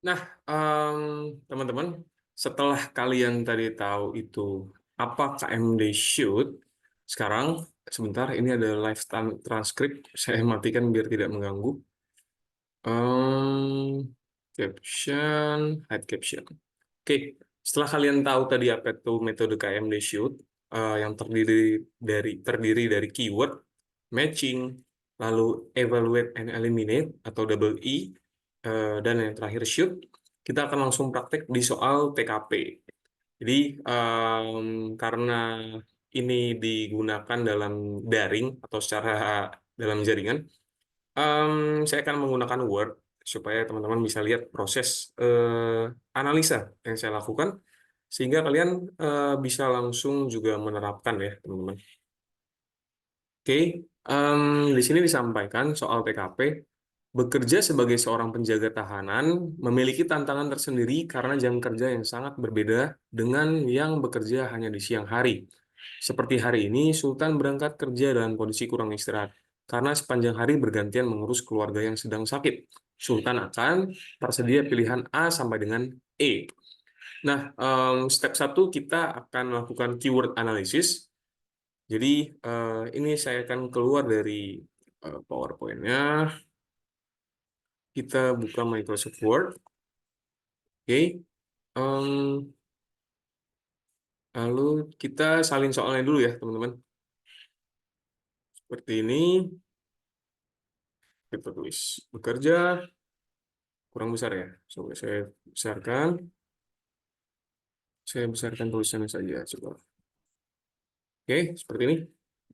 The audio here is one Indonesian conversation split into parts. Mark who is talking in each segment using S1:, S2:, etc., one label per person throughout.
S1: Nah, teman-teman, setelah kalian tadi tahu itu apa KMD Shoot, sekarang sebentar ini ada live transcript, saya matikan biar tidak mengganggu. Caption, hide caption. Oke, setelah kalian tahu tadi apa itu metode KMD Shoot, yang terdiri dari keyword, matching, lalu evaluate and eliminate atau double E, dan yang terakhir shoot, kita akan langsung praktek di soal TKP. Jadi karena ini digunakan dalam daring atau secara dalam jaringan, saya akan menggunakan Word supaya teman-teman bisa lihat proses analisa yang saya lakukan, sehingga kalian bisa langsung juga menerapkan ya, teman-teman. Oke, di sini disampaikan soal TKP. Bekerja sebagai seorang penjaga tahanan memiliki tantangan tersendiri karena jam kerja yang sangat berbeda dengan yang bekerja hanya di siang hari. Seperti hari ini, Sultan berangkat kerja dalam kondisi kurang istirahat karena sepanjang hari bergantian mengurus keluarga yang sedang sakit. Sultan akan tersedia pilihan A sampai dengan E. Nah, step 1 kita akan melakukan keyword analysis. Jadi, ini saya akan keluar dari PowerPoint-nya. Kita buka Microsoft Word. Oke. Lalu kita salin soalnya dulu ya, teman-teman. Seperti ini. Kita tulis bekerja. Kurang besar ya. Coba saya besarkan. Saya besarkan tulisannya saja. Coba. Oke, seperti ini.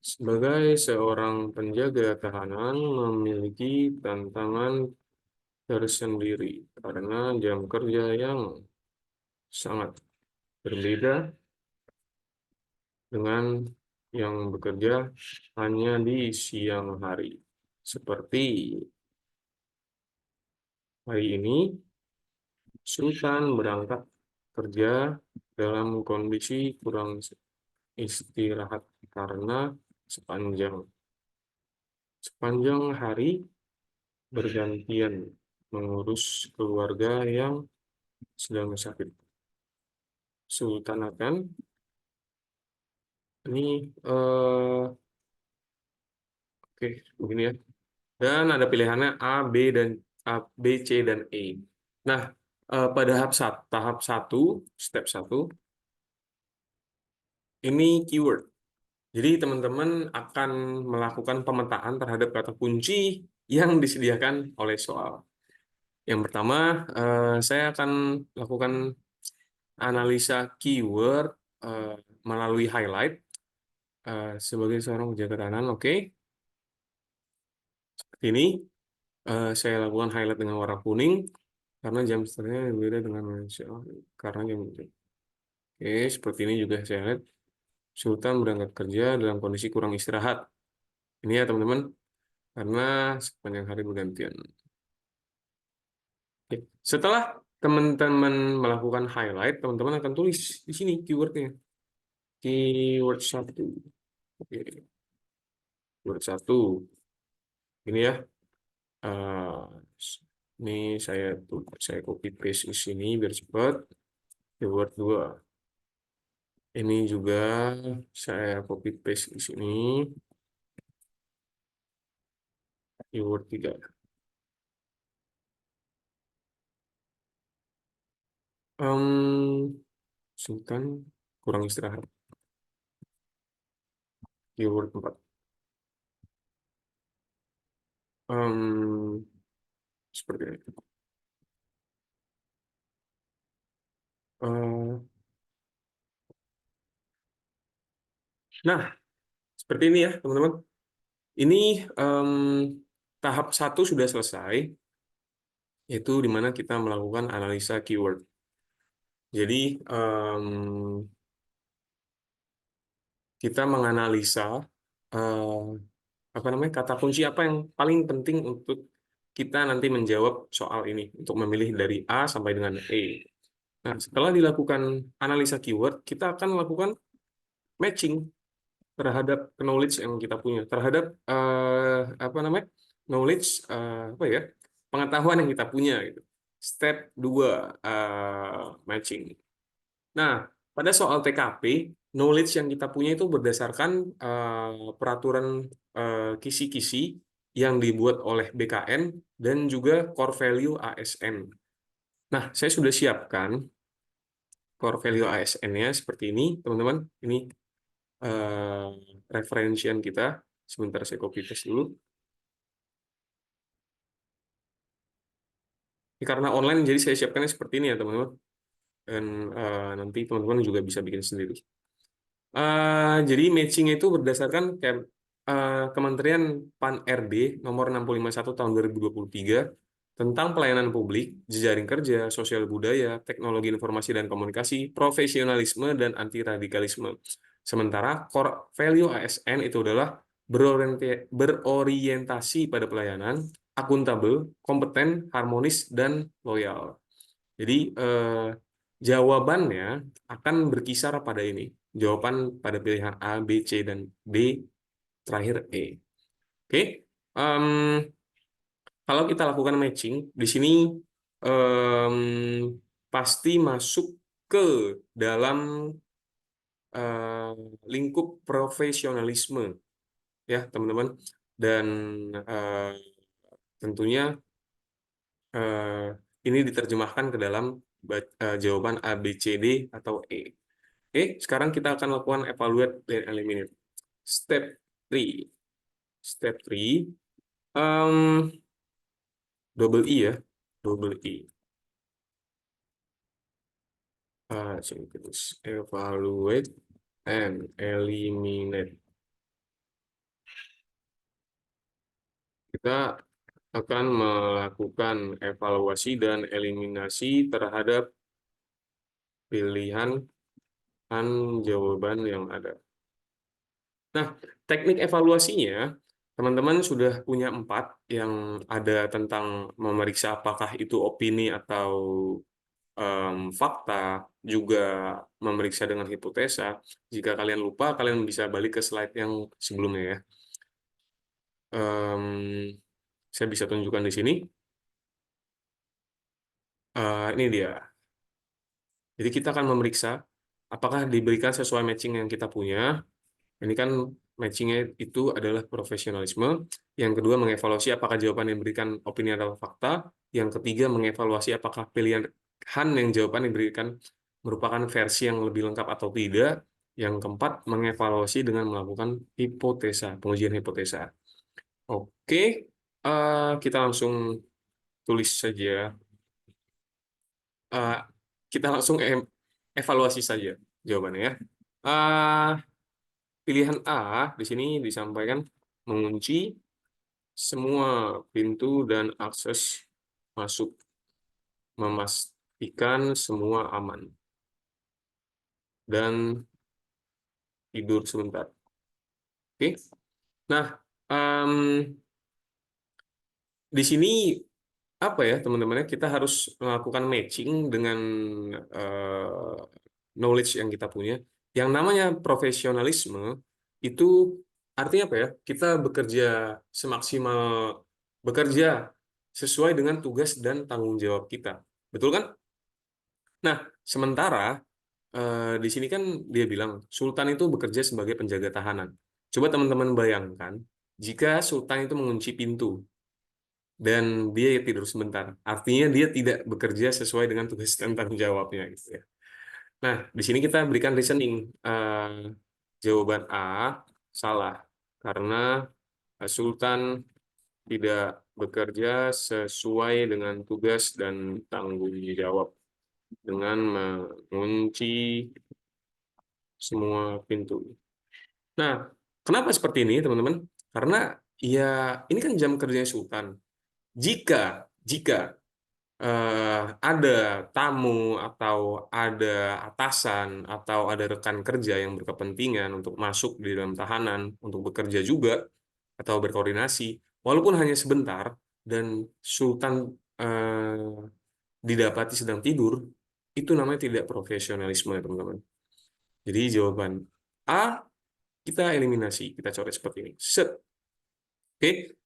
S1: Sebagai seorang penjaga tahanan memiliki tantangan tersendiri karena jam kerja yang sangat berbeda dengan yang bekerja hanya di siang hari. Seperti hari ini, Sultan berangkat kerja dalam kondisi kurang istirahat karena sepanjang sepanjang hari bergantian mengurus keluarga yang sedang sakit. Sultan akan ini oke begini ya. Dan ada pilihannya A, B dan A, B, C dan E. Nah, pada tahap 1, step 1 ini keyword. Jadi teman-teman akan melakukan pemetaan terhadap kata kunci yang disediakan oleh soal. Yang pertama, saya akan lakukan analisa keyword eh, melalui highlight sebagai seorang penjaga tahanan. Oke, seperti ini. Saya lakukan highlight dengan warna kuning karena jam startnya berbeda dengan manusia. Karena jam Oke, seperti ini juga saya lihat. Sultan berangkat kerja dalam kondisi kurang istirahat. Ini ya teman-teman, karena sepanjang hari bergantian. Oke. Setelah teman-teman melakukan highlight, teman-teman akan tulis di sini keywordnya. Keyword 1. Oke. Keyword 1. Ini ya. Eh, ini saya copy paste di sini biar cepat. Keyword 2. Ini juga saya copy paste di sini. Keyword 3. Sultan kurang istirahat. Keyword 4. Em, Seperti ini. Eh, nah, seperti ini ya, teman-teman. Ini tahap 1 sudah selesai, yaitu di mana kita melakukan analisa keyword. Jadi, kita menganalisa eh, apa namanya kata kunci apa yang paling penting untuk kita nanti menjawab soal ini, untuk memilih dari A sampai dengan E. Nah, setelah dilakukan analisa keyword, kita akan melakukan matching terhadap knowledge yang kita punya, terhadap apa namanya knowledge apa ya pengetahuan yang kita punya gitu. Step 2, matching. Nah, pada soal TKP, knowledge yang kita punya itu berdasarkan peraturan kisi-kisi yang dibuat oleh BKN dan juga core value ASN. Nah, saya sudah siapkan core value ASN-nya seperti ini, teman-teman. Ini referensian kita. Sebentar saya copy paste dulu. Ini karena online, jadi saya siapkannya seperti ini ya, teman-teman. Dan nanti teman-teman juga bisa bikin sendiri. Jadi matching itu berdasarkan Kementerian PAN-RB nomor 651 tahun 2023 tentang pelayanan publik, jejaring kerja, sosial budaya, teknologi informasi dan komunikasi, profesionalisme dan anti radikalisme. Sementara core value ASN itu adalah berorientasi pada pelayanan, akuntabel, kompeten, harmonis dan loyal. Jadi jawabannya akan berkisar pada ini. Jawaban pada pilihan A, B, C, dan D, terakhir E. Oke, kalau kita lakukan matching, di sini em, pasti masuk ke dalam eh, lingkup profesionalisme, ya teman-teman. Dan eh, tentunya eh, ini diterjemahkan ke dalam jawaban A, B, C, D, atau E. Oke, sekarang kita akan lakukan evaluate dan eliminate. Step 3. Step 3, double E ya, double E. Terus evaluate and eliminate. Kita akan melakukan evaluasi dan eliminasi terhadap pilihan jawaban yang ada. Nah, teknik evaluasinya, teman-teman sudah punya 4 yang ada tentang memeriksa apakah itu opini atau fakta, juga memeriksa dengan hipotesa. Jika kalian lupa, kalian bisa balik ke slide yang sebelumnya ya. Saya bisa tunjukkan di sini. Ini dia. Jadi kita akan memeriksa apakah diberikan sesuai matching yang kita punya. Ini kan matchingnya itu adalah profesionalisme. Yang kedua, mengevaluasi apakah jawaban yang diberikan opini atau fakta. Yang ketiga, mengevaluasi apakah pilihan yang jawaban yang diberikan merupakan versi yang lebih lengkap atau tidak. Yang keempat, mengevaluasi dengan melakukan hipotesa, pengujian hipotesa. Oke, kita langsung tulis saja. Eh, kita langsung evaluasi saja jawabannya ya. Eh, Pilihan A di sini disampaikan mengunci semua pintu dan akses masuk, memastikan semua aman, dan tidur sebentar. Oke. Nah, di sini apa ya teman-teman, kita harus melakukan matching dengan eh, knowledge yang kita punya. Yang namanya profesionalisme itu artinya apa ya? Kita semaksimal bekerja sesuai dengan tugas dan tanggung jawab kita. Betul kan? Nah, sementara di sini kan dia bilang Sultan itu bekerja sebagai penjaga tahanan. Coba teman-teman bayangkan jika Sultan itu mengunci pintu dan dia tidur sebentar. Artinya dia tidak bekerja sesuai dengan tugas dan tanggung jawabnya gitu ya. Nah, di sini kita berikan reasoning. Jawaban A salah karena Sultan tidak bekerja sesuai dengan tugas dan tanggung jawab dengan mengunci semua pintu. Nah, kenapa seperti ini, teman-teman? Karena ya ini kan jam kerjanya Sultan. Jika ada tamu atau ada atasan atau ada rekan kerja yang berkepentingan untuk masuk di dalam tahanan untuk bekerja juga atau berkoordinasi, walaupun hanya sebentar dan Sultan didapati sedang tidur, itu namanya tidak profesionalisme, teman-teman. Jadi jawaban A kita eliminasi, kita coret seperti ini. Set. Oke,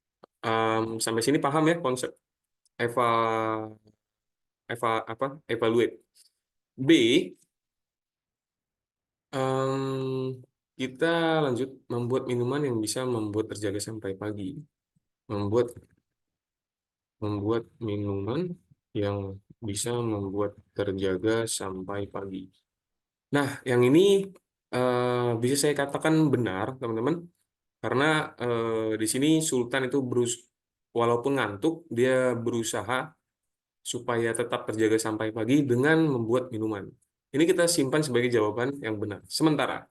S1: sampai sini paham ya konsep evaluasi evaluate. B, kita lanjut membuat minuman yang bisa membuat terjaga sampai pagi. Membuat minuman yang bisa membuat terjaga sampai pagi. Nah, yang ini bisa saya katakan benar, teman-teman, karena di sini Sultan itu walaupun ngantuk, dia berusaha supaya tetap terjaga sampai pagi dengan membuat minuman. Ini kita simpan sebagai jawaban yang benar. Sementara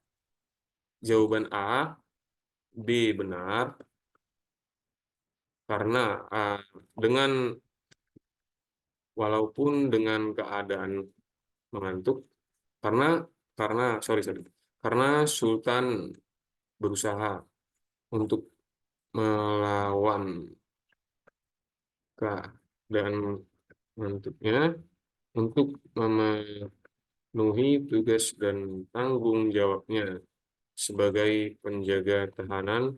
S1: jawaban A, B benar karena dengan walaupun dengan keadaan mengantuk, karena sorry, karena Sultan berusaha untuk melawan keadaan mengantuknya untuk memenuhi tugas dan tanggung jawabnya sebagai penjaga tahanan,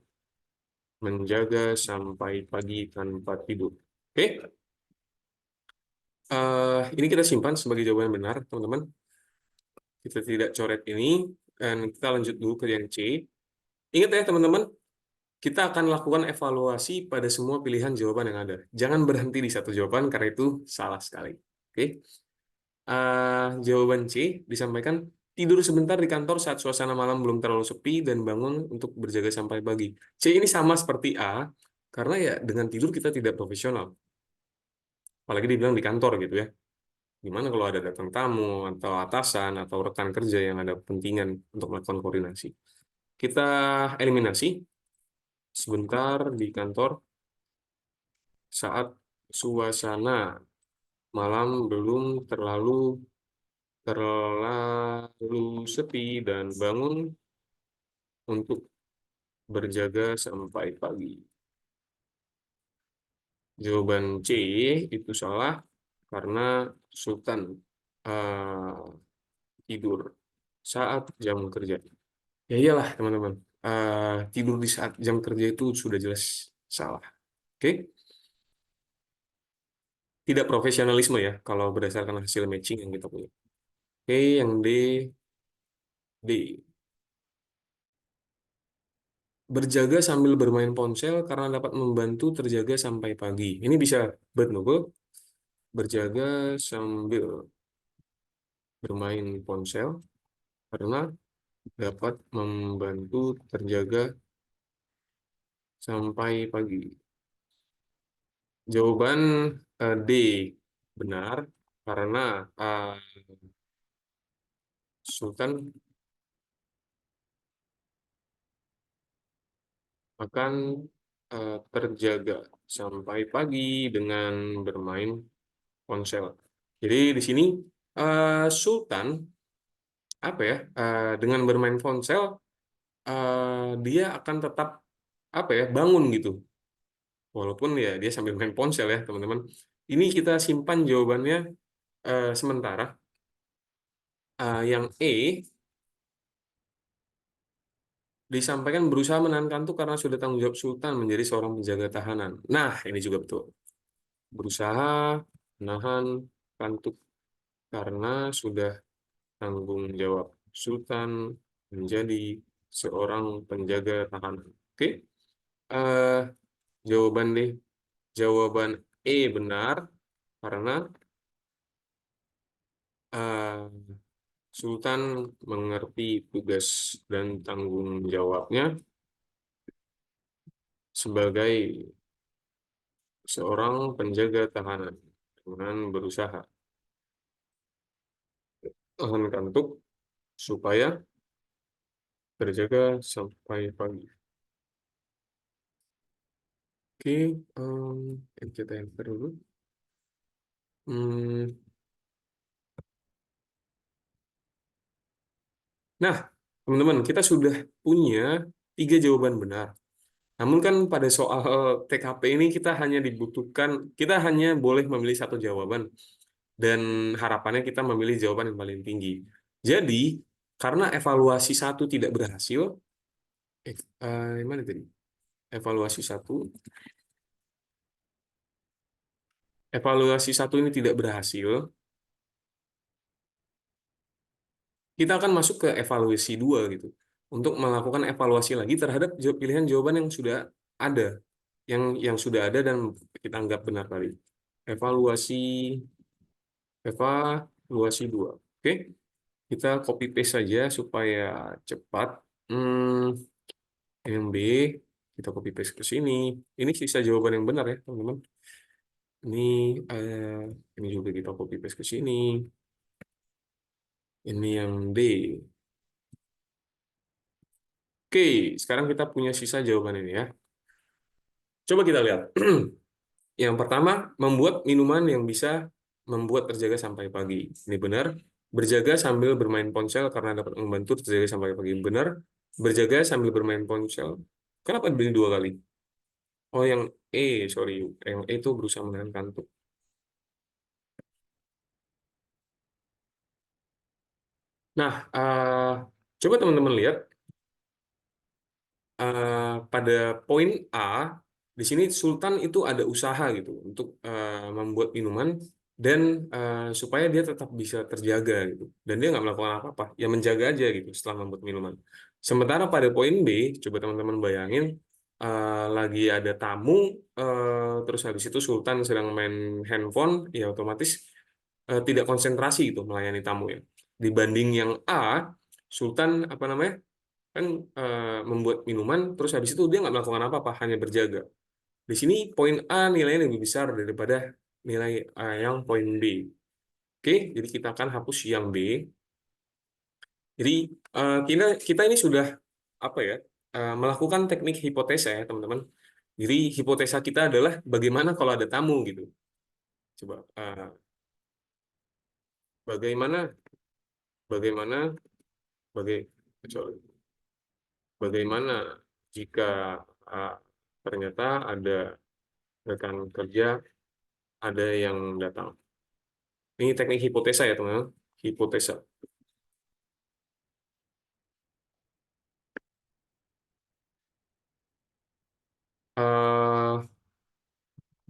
S1: menjaga sampai pagi tanpa tidur. Oke? Ini kita simpan sebagai jawaban yang benar, teman-teman. Kita tidak coret ini, dan kita lanjut dulu ke yang C. Ingat ya, teman-teman, kita akan lakukan evaluasi pada semua pilihan jawaban yang ada. Jangan berhenti di satu jawaban, karena itu salah sekali. Oke? Jawaban C disampaikan, tidur sebentar di kantor saat suasana malam belum terlalu sepi dan bangun untuk berjaga sampai pagi. C ini sama seperti A, karena ya dengan tidur kita tidak profesional. Apalagi dibilang di kantor gitu ya. Gimana kalau ada datang tamu atau atasan atau rekan kerja yang ada kepentingan untuk melakukan koordinasi. Kita eliminasi sebentar di kantor saat suasana malam belum terlalu sepi dan bangun untuk berjaga sampai pagi. Jawaban C itu salah karena Sultan tidur saat jam kerja. Ya iyalah teman-teman, tidur di saat jam kerja itu sudah jelas salah. Oke? Tidak profesionalisme ya kalau berdasarkan hasil matching yang kita punya. Oke, yang D. Berjaga sambil bermain ponsel karena dapat membantu terjaga sampai pagi. Ini bisa betul, berjaga sambil bermain ponsel karena dapat membantu terjaga sampai pagi. Jawaban D benar karena Sultan akan terjaga sampai pagi dengan bermain ponsel. Jadi di sini Sultan apa ya dengan bermain ponsel dia akan tetap apa ya bangun gitu. Walaupun ya dia sambil main ponsel ya teman-teman. Ini kita simpan jawabannya sementara. Yang E disampaikan berusaha menahan kantuk karena sudah tanggung jawab Sultan menjadi seorang penjaga tahanan. Nah, ini juga betul. Berusaha menahan kantuk karena sudah tanggung jawab Sultan menjadi seorang penjaga tahanan. Oke, eh, jawaban deh, jawaban E benar karena eh, Sultan mengerti tugas dan tanggung jawabnya sebagai seorang penjaga tahanan dengan berusaha tahan kantuk supaya terjaga sampai pagi. Oke, kita enter dulu. Hmm, Nah, teman-teman, kita sudah punya 3 jawaban benar. Namun kan pada soal TKP ini kita hanya boleh memilih satu jawaban dan harapannya kita memilih jawaban yang paling tinggi. Jadi, karena evaluasi satu tidak berhasil, mana tadi? Evaluasi satu evaluasi 1 ini tidak berhasil, kita akan masuk ke evaluasi 2 gitu. Untuk melakukan evaluasi lagi terhadap pilihan jawaban yang sudah ada, yang sudah ada dan kita anggap benar tadi. Evaluasi evaluasi 2. Oke. Kita copy paste saja supaya cepat. Yang B kita copy paste ke sini. Ini sisa jawaban yang benar ya, teman-teman. Ini ini juga kita copy paste ke sini. Ini yang D. Oke, sekarang kita punya sisa jawaban ini ya. Coba kita lihat. Yang pertama, membuat minuman yang bisa membuat terjaga sampai pagi. Ini benar. Berjaga sambil bermain ponsel karena dapat membantu terjaga sampai pagi. Benar. Berjaga sambil bermain ponsel. Kenapa dibeli 2 kali? Oh, yang sorry. Yang E itu berusaha menahan kantuk. Nah, coba teman-teman lihat pada poin A, di sini Sultan itu ada usaha gitu untuk membuat minuman dan supaya dia tetap bisa terjaga gitu. Dan dia nggak melakukan apa-apa, ya menjaga aja gitu setelah membuat minuman. Sementara pada poin B, coba teman-teman bayangin lagi ada tamu, terus habis itu Sultan sedang main handphone, ya otomatis tidak konsentrasi gitu melayani tamu ya. Dibanding yang A, Sultan apa namanya? Kan membuat minuman, terus habis itu dia nggak melakukan apa-apa, hanya berjaga. Di sini poin A nilainya lebih besar daripada nilai yang poin B. Oke, jadi kita akan hapus yang B. Jadi kita ini sudah apa ya melakukan teknik hipotesa ya teman-teman. Jadi hipotesa kita adalah bagaimana kalau ada tamu gitu. Coba bagaimana bagaimana baga- sorry. Bagaimana jika uh, ternyata ada rekan kerja ada yang datang. Ini teknik hipotesa ya teman-teman. Hipotesa. Eh,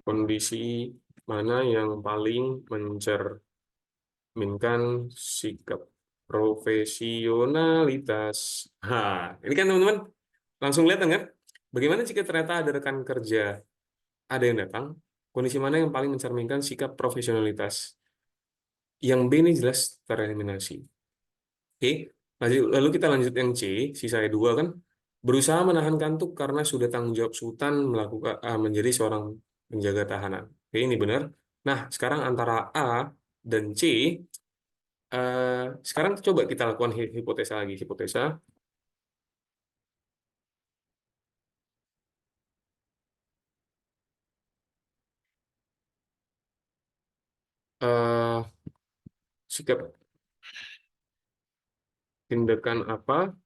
S1: Kondisi mana yang paling mencerminkan sikap profesionalitas? Ini kan teman-teman langsung lihat kan? Bagaimana jika ternyata ada rekan kerja ada yang datang? Kondisi mana yang paling mencerminkan sikap profesionalitas? Yang B ini jelas tereliminasi. Oke, lalu kita lanjut yang C, sisa 2 kan. Berusaha menahan kantuk karena sudah tanggung jawab Sultan melakukan menjadi seorang penjaga tahanan. Oke, ini benar. Nah, sekarang antara A dan C, sekarang coba kita lakukan hipotesa lagi. Hipotesa, eh, sikap tindakan apa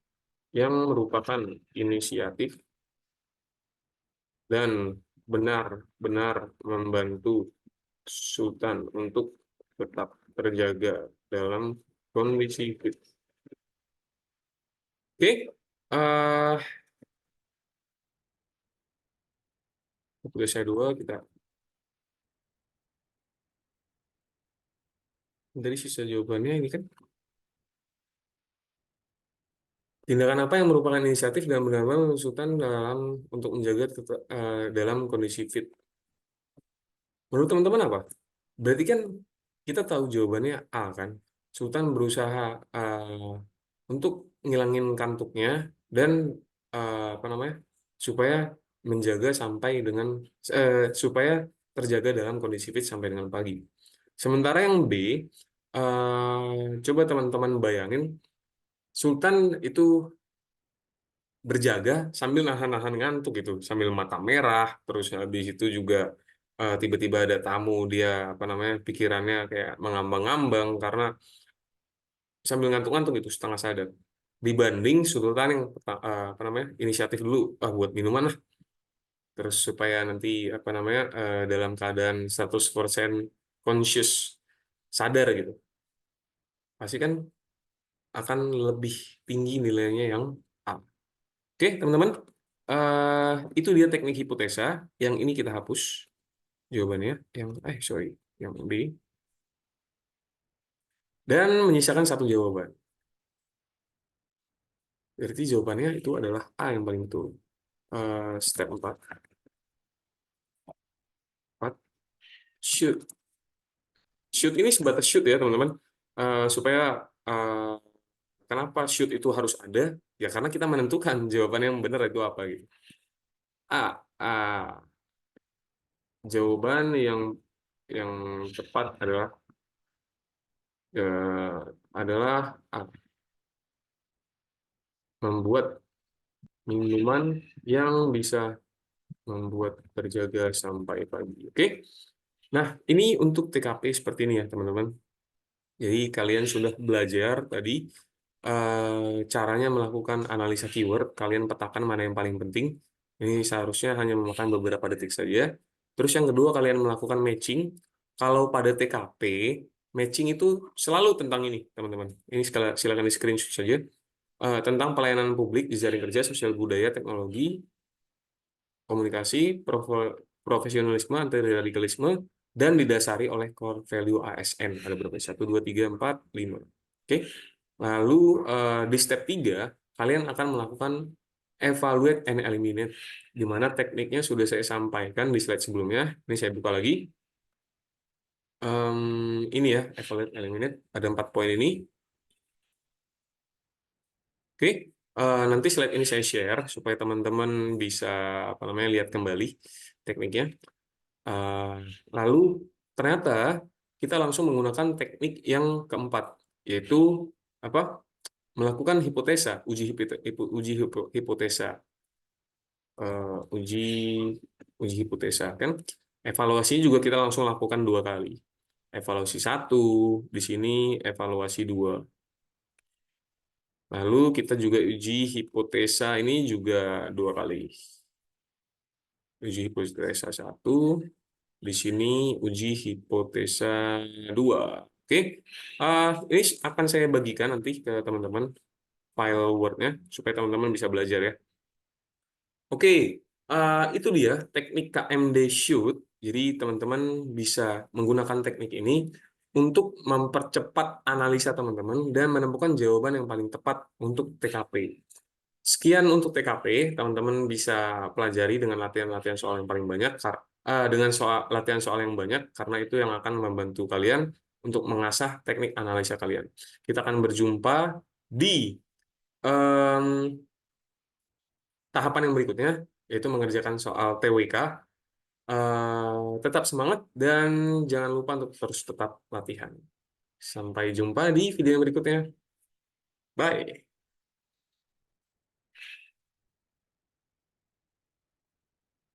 S1: yang merupakan inisiatif dan benar-benar membantu Sultan untuk tetap terjaga dalam kondisi fit. Oke, eh tugas saya 2 kita dari sisa jawabannya ini kan tindakan apa yang merupakan inisiatif dan benar-benar Sultan dalam untuk menjaga dalam kondisi fit. Menurut teman-teman apa? Berarti kan kita tahu jawabannya A kan. Sultan berusaha untuk ngilangin kantuknya dan apa namanya supaya menjaga sampai dengan supaya terjaga dalam kondisi fit sampai dengan pagi. Sementara yang B, coba teman-teman bayangin Sultan itu berjaga sambil nahan-nahan ngantuk gitu, sambil mata merah, terus habis itu juga tiba-tiba ada tamu dia apa namanya pikirannya kayak mengambang-ambang karena sambil ngantuk-ngantuk itu setengah sadar. Dibanding Sultan yang apa namanya inisiatif dulu buat minuman lah, terus supaya nanti apa namanya dalam keadaan 100% conscious sadar gitu, pasti kan akan lebih tinggi nilainya yang A. Oke, teman-teman. Itu dia teknik hipotesa. Yang ini kita hapus. Jawabannya yang B. Dan menyisakan satu jawaban. Berarti jawabannya itu adalah A yang paling betul. Step 4. Shoot. Shoot ini sebatas shoot ya, teman-teman. Supaya kenapa shoot itu harus ada? Ya karena kita menentukan jawaban yang benar itu apa gitu. A. Jawaban yang tepat adalah A. Membuat minuman yang bisa membuat terjaga sampai pagi. Oke. Nah, ini untuk TKP seperti ini ya, teman-teman. Jadi kalian sudah belajar tadi caranya melakukan analisa keyword. Kalian petakan mana yang paling penting. Ini seharusnya hanya memakan beberapa detik saja. Terus yang kedua, kalian melakukan matching. Kalau pada TKP, matching itu selalu tentang ini, teman-teman. Ini silakan di screenshot saja. Tentang pelayanan publik di jaring kerja, sosial budaya, teknologi, komunikasi, profesionalisme, anti-radikalisme, dan didasari oleh core value ASN. Ada berapa? 1, 2, 3, 4, 5. Oke. Lalu di step 3, kalian akan melakukan evaluate and eliminate, di mana tekniknya sudah saya sampaikan di slide sebelumnya. Ini saya buka lagi. Ini ya, evaluate, eliminate. Ada 4 poin ini. Oke, nanti slide ini saya share supaya teman-teman bisa lihat kembali tekniknya. Lalu ternyata kita langsung menggunakan teknik yang keempat, yaitu apa? Melakukan hipotesa, hipotesa, uji hipotesa kan? Evaluasi juga kita langsung lakukan 2 kali. Evaluasi 1 di sini, evaluasi 2. Lalu kita juga uji hipotesa ini juga 2 kali. Uji hipotesa 1, di sini uji hipotesa 2. Oke, ini akan saya bagikan nanti ke teman-teman file Word-nya supaya teman-teman bisa belajar ya. Oke, itu dia teknik KMD Shoot. Jadi teman-teman bisa menggunakan teknik ini untuk mempercepat analisa teman-teman dan menemukan jawaban yang paling tepat untuk TKP. Sekian untuk TKP, teman-teman bisa pelajari dengan latihan-latihan soal yang paling banyak, dengan latihan soal yang banyak, karena itu yang akan membantu kalian untuk mengasah teknik analisa kalian. Kita akan berjumpa di tahapan yang berikutnya, yaitu mengerjakan soal TWK. Tetap semangat dan jangan lupa untuk terus tetap latihan. Sampai jumpa di video yang berikutnya. Bye.